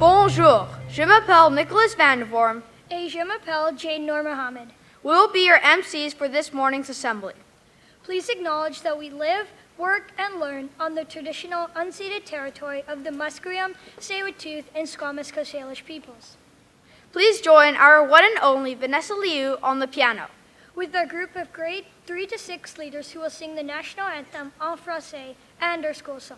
Bonjour, je m'appelle Nicholas Vandervorm. Et je m'appelle Jane Noor Mohammed. We will be your MCs for this morning's assembly. Please acknowledge that we live, work, and learn on the traditional unceded territory of the Musqueam, Tsleil-Waututh, and Squamish Salish peoples. Please join our one and only Vanessa Liu on the piano. With our group of grade 3 to 6 leaders who will sing the national anthem en français and our school song.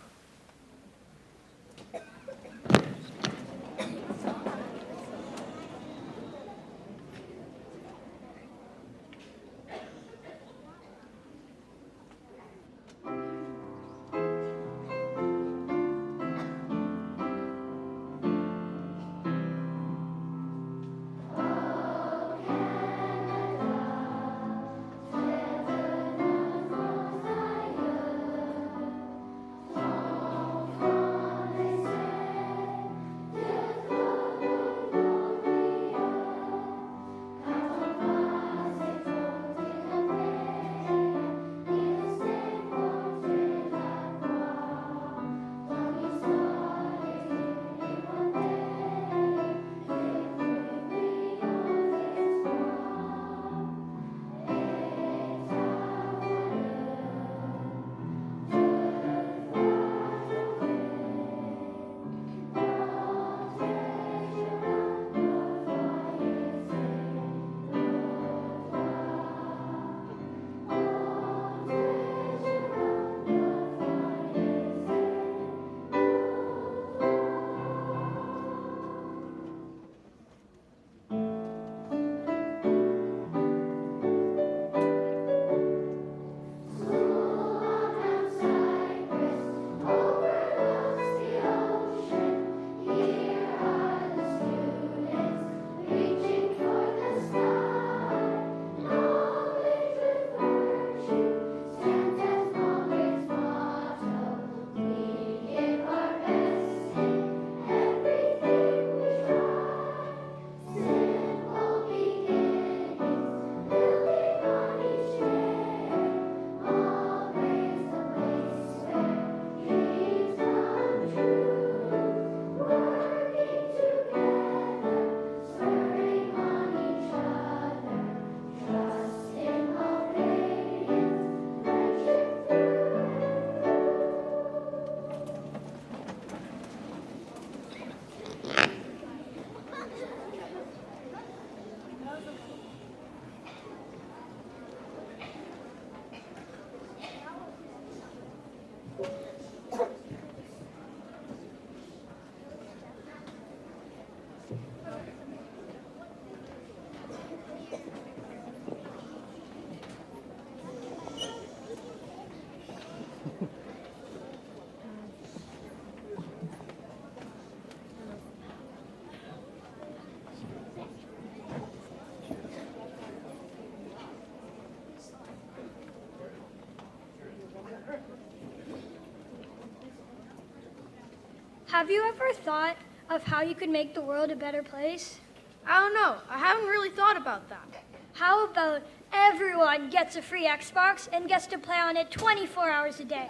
Have you ever thought of how you could make the world a better place? I don't know. I haven't really thought about that. How about everyone gets a free Xbox and gets to play on it 24 hours a day?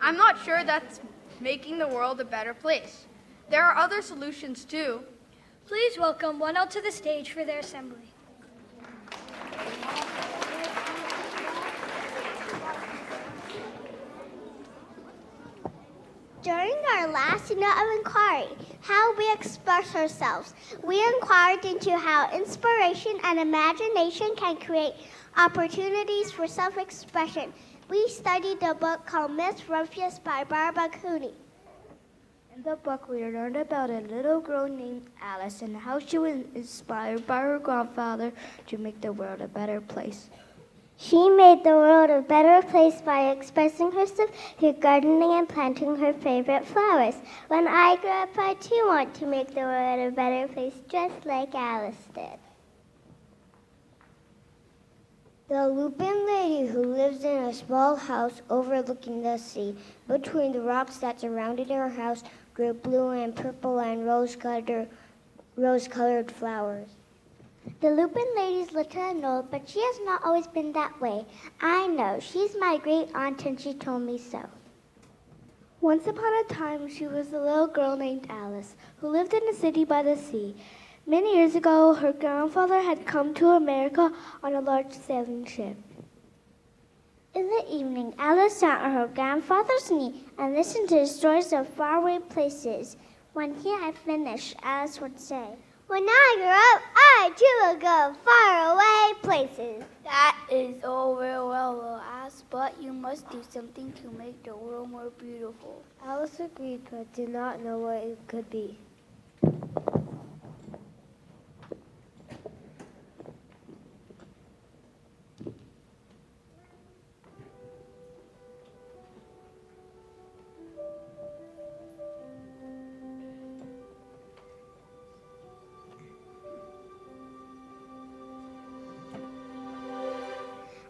I'm not sure that's making the world a better place. There are other solutions too. Please welcome one out to the stage for their assembly. During our last unit of inquiry, how we express ourselves, we inquired into how inspiration and imagination can create opportunities for self-expression. We studied a book called Miss Rumpus by Barbara Cooney. In the book, we learned about a little girl named Alice and how she was inspired by her grandfather to make the world a better place. She made the world a better place by expressing herself through gardening and planting her favorite flowers. When I grow up, I too want to make the world a better place, just like Alice did. The Lupin lady who lives in a small house overlooking the sea. Between the rocks that surrounded her house grew blue and purple and rose-colored rose-colored flowers. The Lupin lady's little old, but she has not always been that way. I know. She's my great aunt, and she told me so. Once upon a time, she was a little girl named Alice, who lived in a city by the sea. Many years ago, her grandfather had come to America on a large sailing ship. In the evening, Alice sat on her grandfather's knee and listened to his stories of faraway places. When he had finished, Alice would say, "When I grow up, I too will go faraway places." That is all very well, Alice, but you must do something to make the world more beautiful. Alice agreed, but did not know what it could be.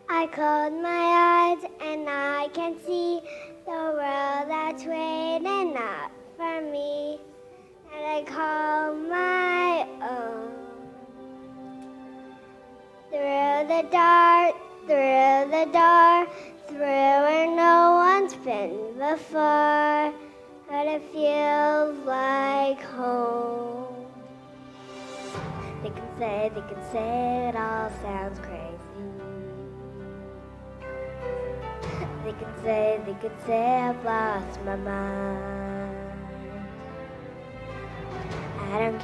I close my eyes and I can see the world that's waiting up for me, and I call my own. Through the dark, through where no one's been before, but it feels like home. They can say it all sounds crazy. They could say I've lost my mind. I don't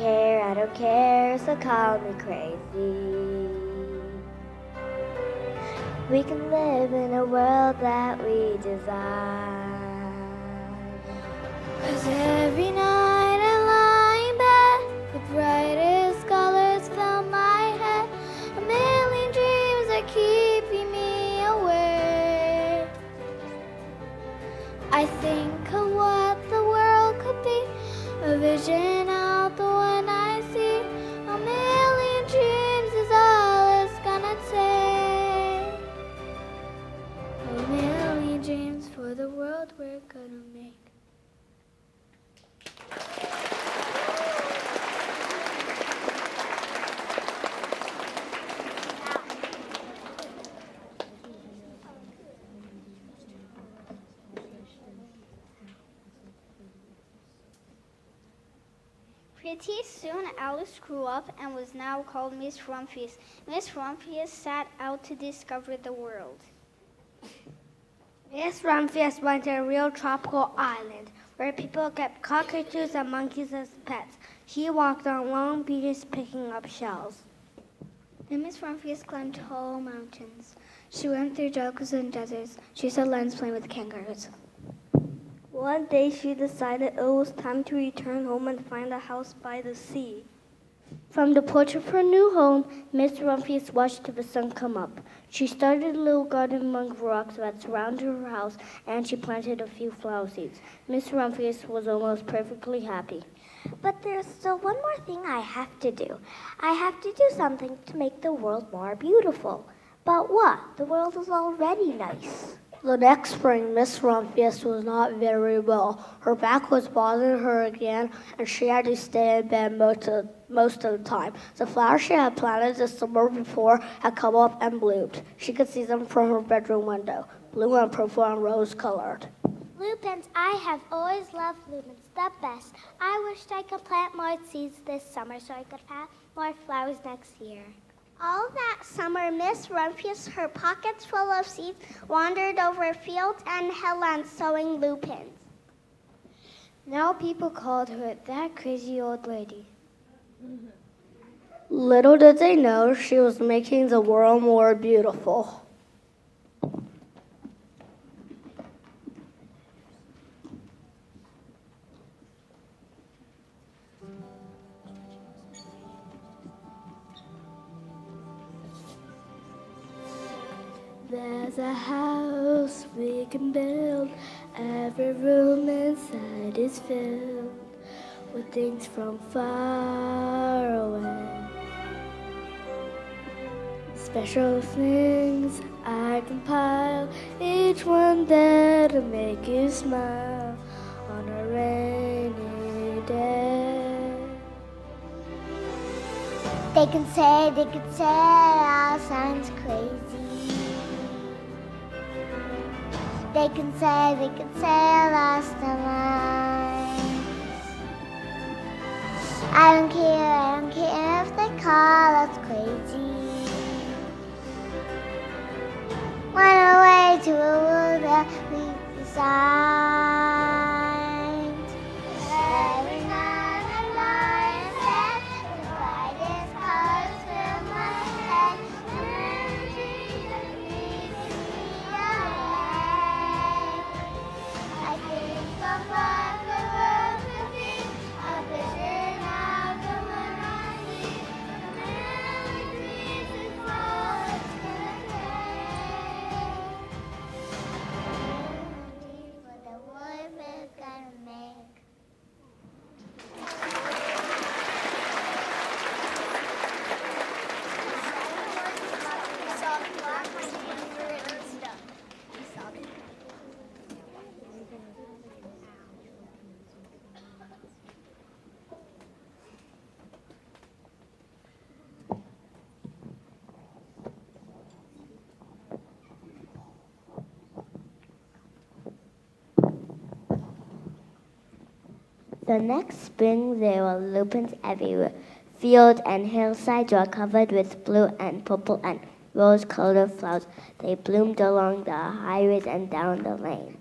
care, so call me crazy. We can live in a world that we design. 'Cause every night I lie in bed, the brightest colors fill my head. A million dreams are keeping me awake. I think of what the world could be, a vision out the one I see. A million dreams is all it's gonna take. A million dreams for the world we're gonna make. Pretty soon Alice grew up and was now called Miss Rumphius. Miss Rumphius set out to discover the world. Miss Rumphius went to a real tropical island where people kept cockatoos and monkeys as pets. She walked on long beaches picking up shells. Then Miss Rumphius climbed tall mountains. She went through jungles and deserts. She saw lions playing with kangaroos. One day she decided it was time to return home and find a house by the sea. From the porch of her new home, Miss Rumphius watched the sun come up. She started a little garden among rocks that surrounded her house, and she planted a few flower seeds. Miss Rumphius was almost perfectly happy. But there's still one more thing I have to do. I have to do something to make the world more beautiful. But what? The world is already nice. The next spring, Miss Rumphius was not very well. Her back was bothering her again, and she had to stay in bed most of the time. The flowers she had planted the summer before had come up and bloomed. She could see them from her bedroom window, blue and purple and rose-colored. Lupins, I have always loved lupins, the best. I wished I could plant more seeds this summer so I could have more flowers next year. All that summer, Miss Rumphius, her pockets full of seeds, wandered over fields and headlands sowing lupins. Now people called her that crazy old lady. Little did they know she was making the world more beautiful. There's a house we can build, every room inside is filled with things from far away. Special things I compile, each one there to make you smile on a rainy day. They can say it all sounds crazy. They can say I lost their minds. I don't care if they call us crazy. Run away to a world that we designed. Every night I lie in bed, the brightest colors fill my head. The memories of leaving me away. I think of what the world could be, a vision of the one I see. The memories is all it's gonna take. For the world we're gonna make. The next spring there were lupins everywhere. Fields and hillsides were covered with blue and purple and rose-colored flowers. They bloomed along the highways and down the lanes.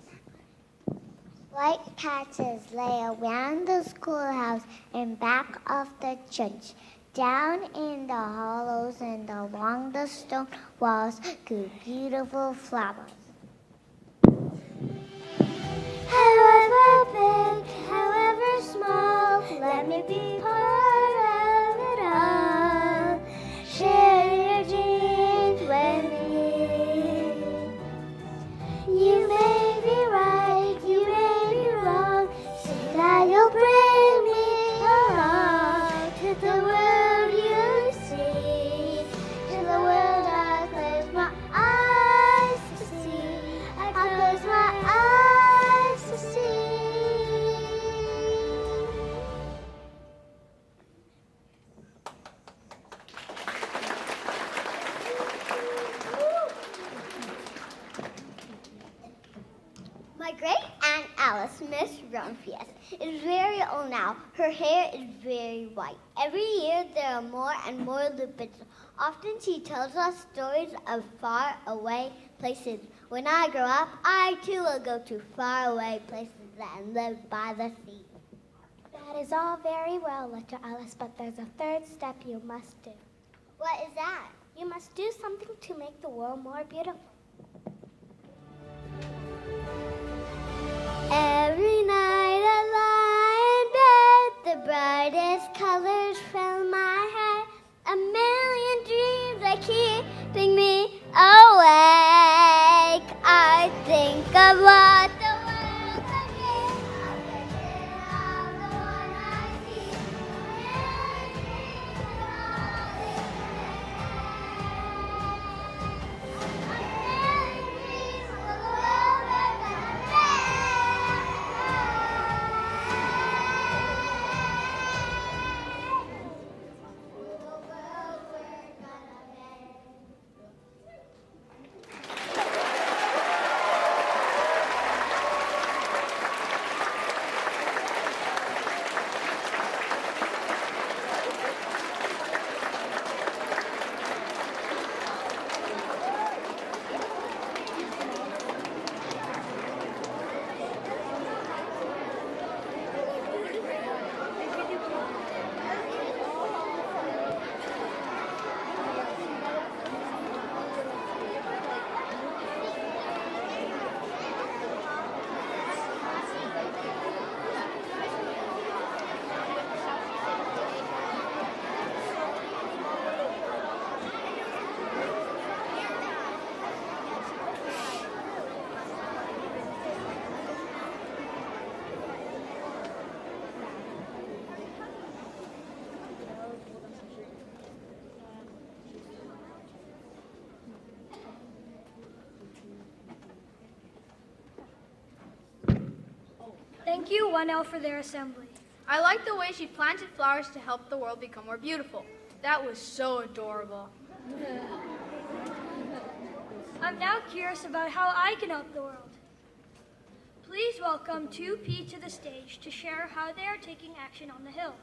White patches lay around the schoolhouse and back of the church. Down in the hollows and along the stone walls grew beautiful flowers. However big, however small, let me be part of it all. Share your dreams with me. You may be right, you may be wrong. Say that you'll bring me along to the world you see. To the world I close my eyes to see. I close my eyes to see. My great aunt Alice, Miss Rumfius, is very old now. Her hair is very white. Every year there are more and more lupins. Often she tells us stories of far away places. When I grow up, I too will go to far away places and live by the sea. That is all very well, little Alice, but there's a third step you must do. What is that? You must do something to make the world more beautiful. Every night I lie in bed, the brightest colors fill my head. A million dreams are keeping me awake. I think of what the world could be, a vision of the one I see. A million dreams are all it's gonna take. A million dreams for the world we're gonna make. Thank you, 1L, for their assembly. I like the way she planted flowers to help the world become more beautiful. That was so adorable. I'm now curious about how I can help the world. Please welcome 2P to the stage to share how they are taking action on the Hill.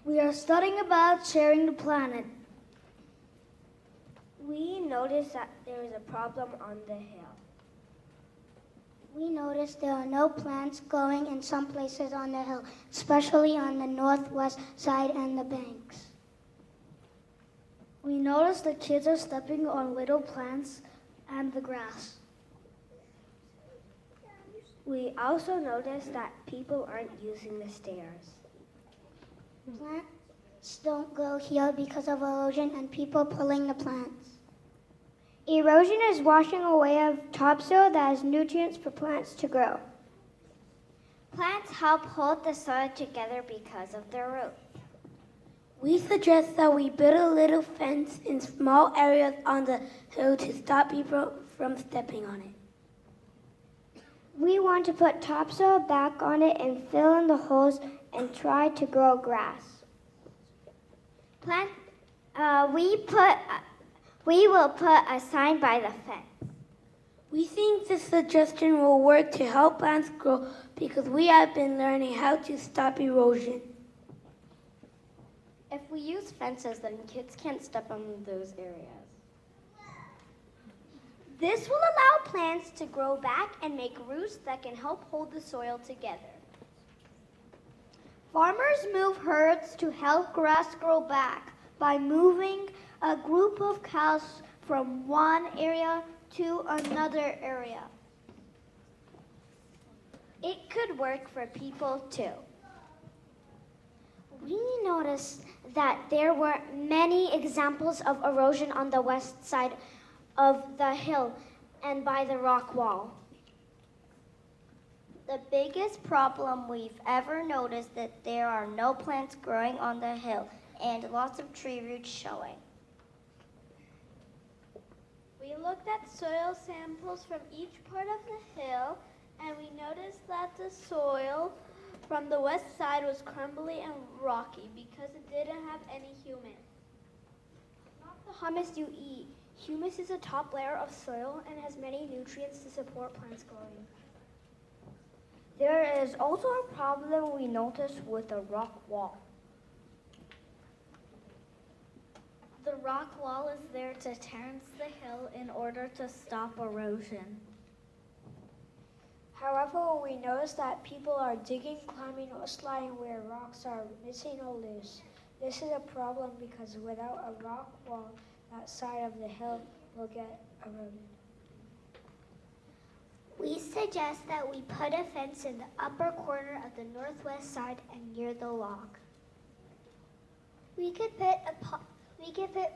We are studying about sharing the planet. We noticed that there is a problem on the hill. We noticed there are no plants growing in some places on the hill, especially on the northwest side and the banks. We noticed the kids are stepping on little plants and the grass. We also noticed that people aren't using the stairs. Plants don't grow here because of erosion and people pulling the plants. Erosion is washing away of topsoil that has nutrients for plants to grow. Plants help hold the soil together because of their roots. We suggest that we build a little fence in small areas on the hill to stop people from stepping on it. We want to put topsoil back on it and fill in the holes and try to grow grass. We will put a sign by the fence. We think this suggestion will work to help plants grow because we have been learning how to stop erosion. If we use fences, then kids can't step on those areas. This will allow plants to grow back and make roots that can help hold the soil together. Farmers move herds to help grass grow back by moving a group of cows from one area to another area. It could work for people too. We noticed that there were many examples of erosion on the west side of the hill and by the rock wall. The biggest problem we've ever noticed is that there are no plants growing on the hill and lots of tree roots showing. We looked at soil samples from each part of the hill, and we noticed that the soil from the west side was crumbly and rocky because it didn't have any humus. Not the humus you eat. Humus is a top layer of soil and has many nutrients to support plants growing. There is also a problem we noticed with the rock wall. The rock wall is there to terrace the hill in order to stop erosion. However, we noticed that people are digging, climbing, or sliding where rocks are missing or loose. This is a problem because without a rock wall, that side of the hill will get eroded. We suggest that we put a fence in the upper corner of the northwest side and near the log. We could put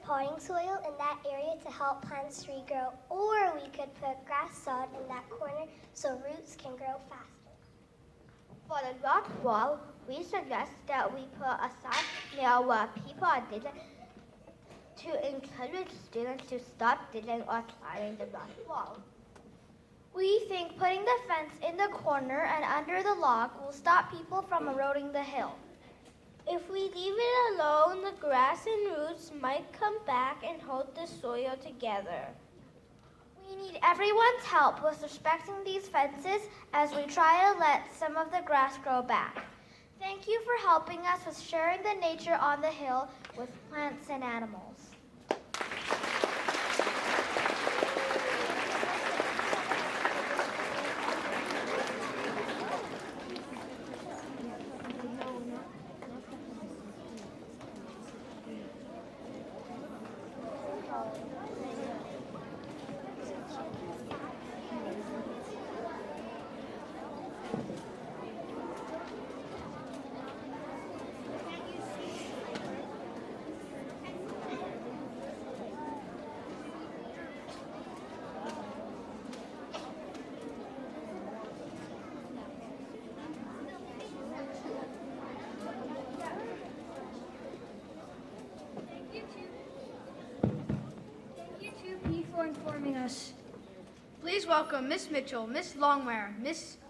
potting soil in that area to help plants regrow, or we could put grass sod in that corner so roots can grow faster. For the rock wall, we suggest that we put a sign near where people are digging to encourage students to stop digging or climbing the rock wall. We think putting the fence in the corner and under the log will stop people from eroding the hill. If we leave it alone, the grass and roots might come back and hold the soil together. We need everyone's help with respecting these fences as we try to let some of the grass grow back. Thank you for helping us with sharing the nature on the hill with plants and animals. Thank you, 2P, for informing us. Please welcome Miss Mitchell, Miss Longmire,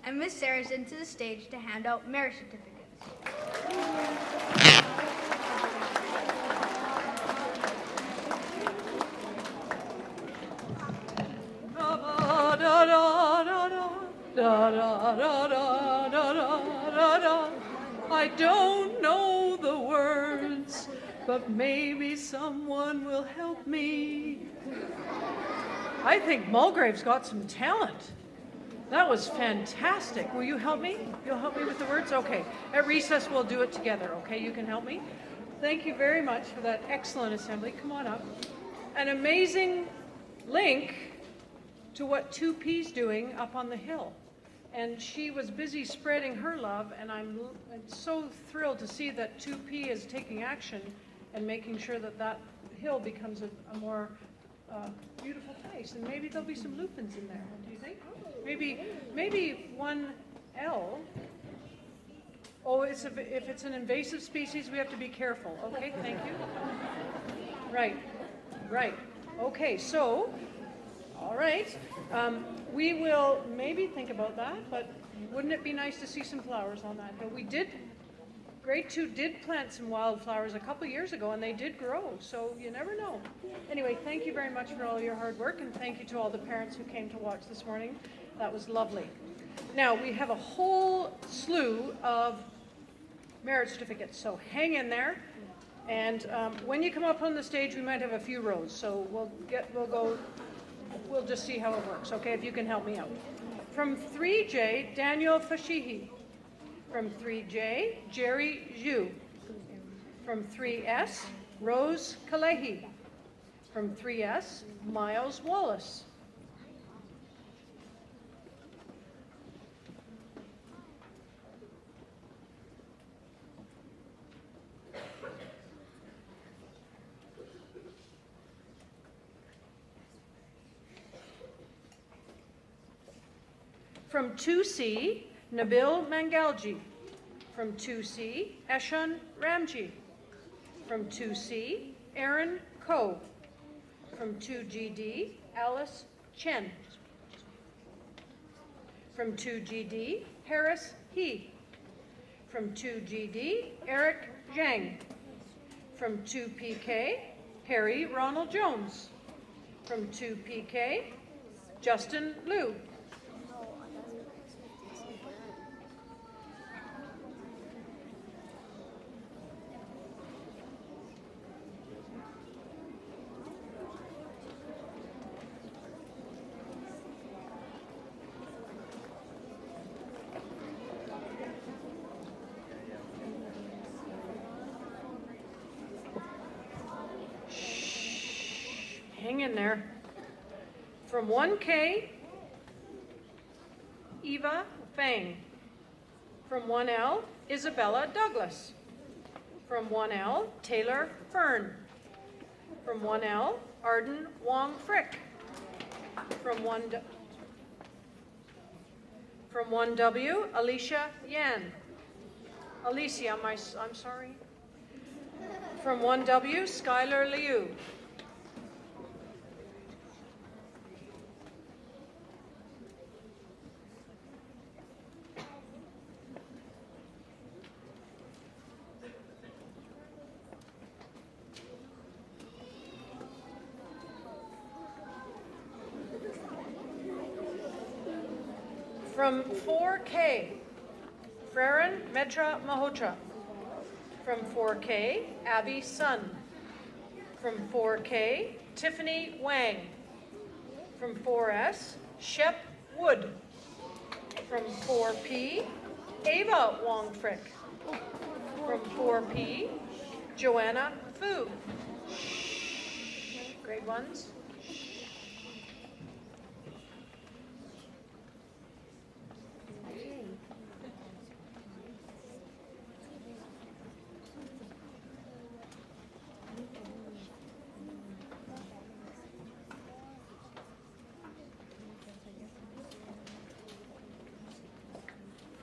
and Miss Saracen to the stage to hand out merit certificates. I don't know the words, but maybe someone will help me. I think Mulgrave's got some talent. That was fantastic. Will you help me? You'll help me with the words? Okay. At recess, we'll do it together, okay? You can help me? Thank you very much for that excellent assembly. Come on up. An amazing link to what 2P's doing up on the hill. And she was busy spreading her love, and I'm so thrilled to see that 2P is taking action and making sure that that hill becomes a more beautiful place. And maybe there'll be some lupins in there, do you think? Maybe 1L. Oh, if it's an invasive species, we have to be careful. Okay, thank you. Right. Okay, so, all right. We will maybe think about that, but wouldn't it be nice to see some flowers on that hill? Grade 2 did plant some wildflowers a couple years ago, and they did grow, so you never know. Anyway, thank you very much for all your hard work, and thank you to all the parents who came to watch this morning. That was lovely. Now, we have a whole slew of merit certificates, so hang in there. And when you come up on the stage, we might have a few rows, so we'll just see how it works, okay, if you can help me out. From 3J, Daniel Fashihi. From 3J, Jerry Zhu. From 3S, Rose Kalehi. From 3S, Miles Wallace. From 2C, Nabil Mangalji. From 2C, Eshan Ramji. From 2C, Aaron Ko. From 2GD, Alice Chen. From 2GD, Harris He. From 2GD, Eric Zhang. From 2PK, Harry Ronald Jones. From 2PK, Justin Liu. Hang in there. From 1K, Eva Fang. From 1L, Isabella Douglas. From 1L, Taylor Fern. From 1L, Arden Wong Frick. From 1W, Alicia Yan. Alicia, I'm sorry. From 1W, Skylar Liu. From 4K, Farron Metra Mahotra. From 4K, Abby Sun. From 4K, Tiffany Wang. From 4S, Shep Wood. From 4P, Ava Wong Frick. From 4P, Joanna Fu. Shh. Grade 1s.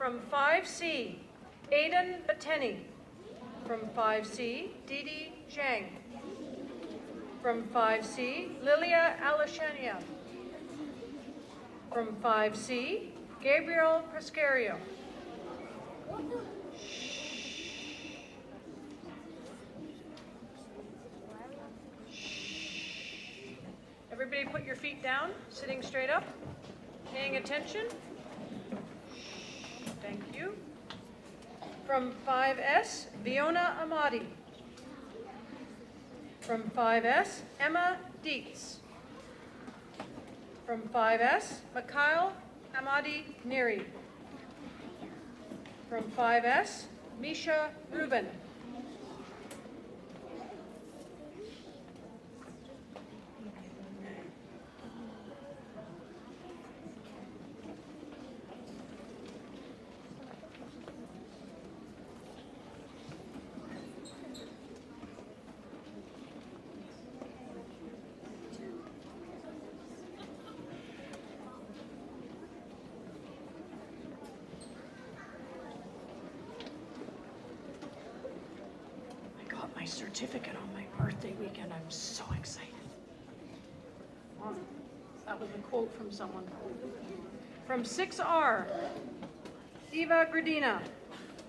From 5C, Aidan Bateni. From 5C, Didi Zhang. From 5C, Lilia Alashania. From 5C, Gabriel Prescario. Everybody put your feet down, sitting straight up, paying attention. Thank you. From 5S, Fiona Amati. From 5S, Emma Dietz. From 5S, Mikhail Amadi Neri. From 5S, Misha Rubin. My certificate on my birthday weekend. I'm so excited. That was a quote from someone. From 6R, Eva Gradina.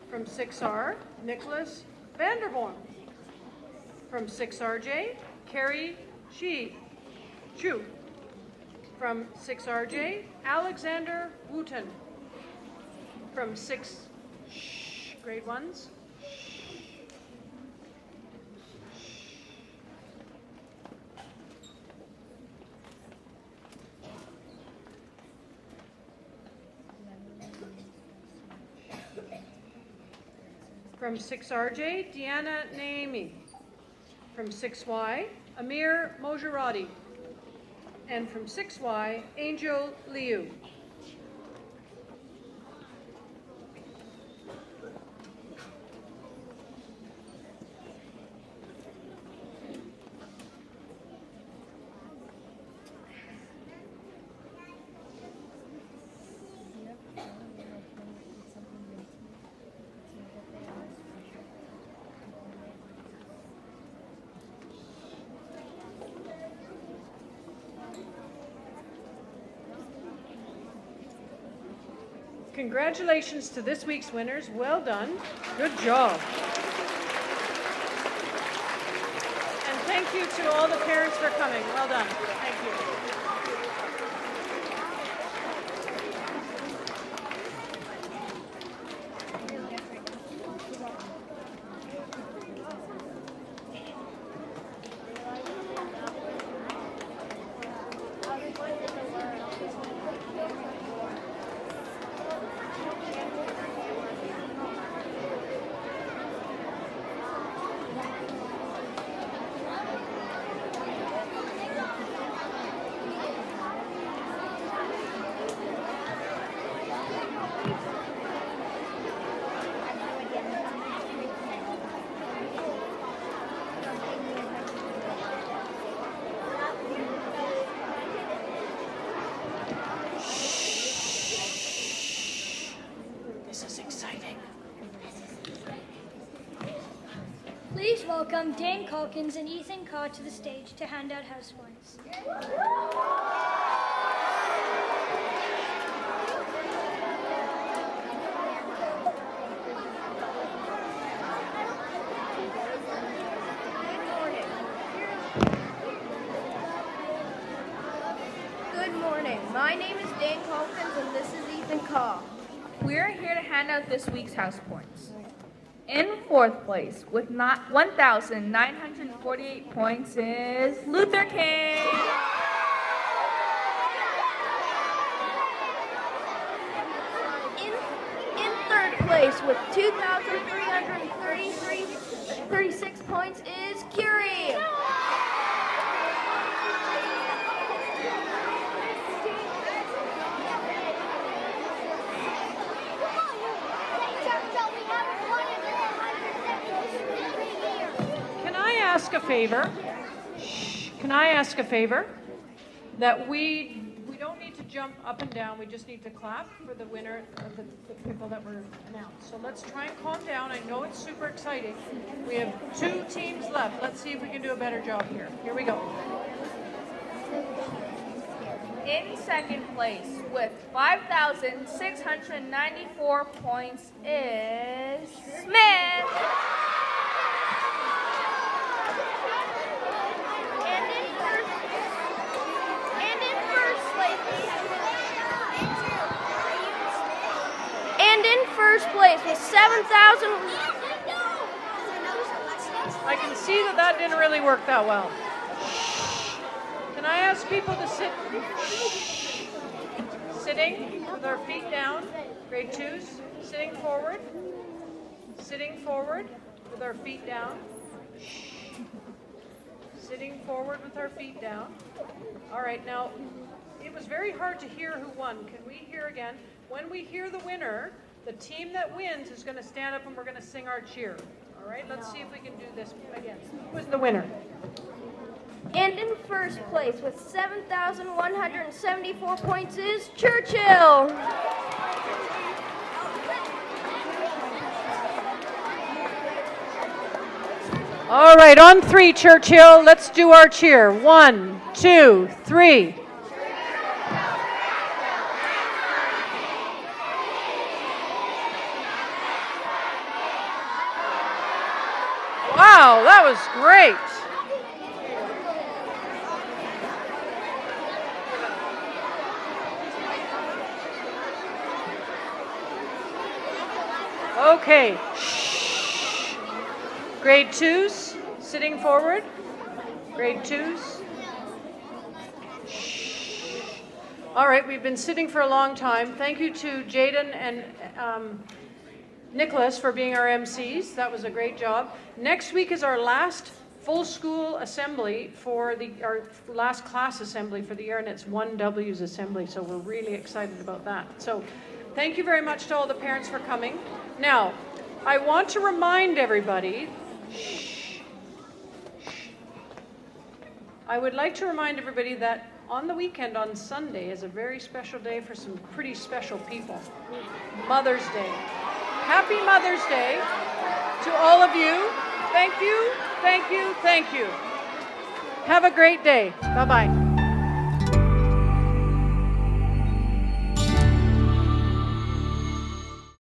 From 6R, Nicholas Vanderborn. From 6RJ, Carrie Chu. From 6RJ, Alexander Wooten. From 6 grade 1s, from 6RJ, Deanna Naimi. From 6Y, Amir Mojarati. And from 6Y, Angel Liu. Congratulations to this week's winners. Well done. Good job. And thank you to all the parents for coming. Well done. Thank you. Please welcome Dan Calkins and Ethan Carr to the stage to hand out house points. Good morning. My name is Dan Calkins and this is Ethan Carr. We are here to hand out this week's house points. In fourth place, with 1,948 points, is Luther King. In third place, with 2,336 points, is Curie. Can I ask a favor? That we don't need to jump up and down. We just need to clap for the winner of the people that were announced. So let's try and calm down. I know it's super exciting. We have 2 teams left. Let's see if we can do a better job here. Here we go. In second place with 5,694 points is Smith. And in first place with 7,000. I can see that didn't really work that well. Can I ask people to sit? Sitting with our feet down. Grade 2s. Sitting forward. Sitting forward with our feet down. Sitting forward with our feet down. All right, now it was very hard to hear who won. Can we hear again? When we hear the winner, the team that wins is going to stand up and we're going to sing our cheer. All right, let's see if we can do this again. Who's the winner? And in first place with 7,174 points is Churchill. All right, on 3, Churchill. Let's do our cheer. 1, 2, 3. Wow, that was great. Okay. Shh. Grade 2s, sitting forward. Grade 2s. Shh. All right, we've been sitting for a long time. Thank you to Jaden and Nicholas for being our MCs. That was a great job. Next week is our last full school assembly for our last class assembly for the year, and it's 1W's assembly, so we're really excited about that. So thank you very much to all the parents for coming. Now, I want to remind everybody, I would like to remind everybody that on the weekend, on Sunday, is a very special day for some pretty special people. Mother's Day. Happy Mother's Day to all of you. Thank you, thank you, thank you. Have a great day. Bye-bye.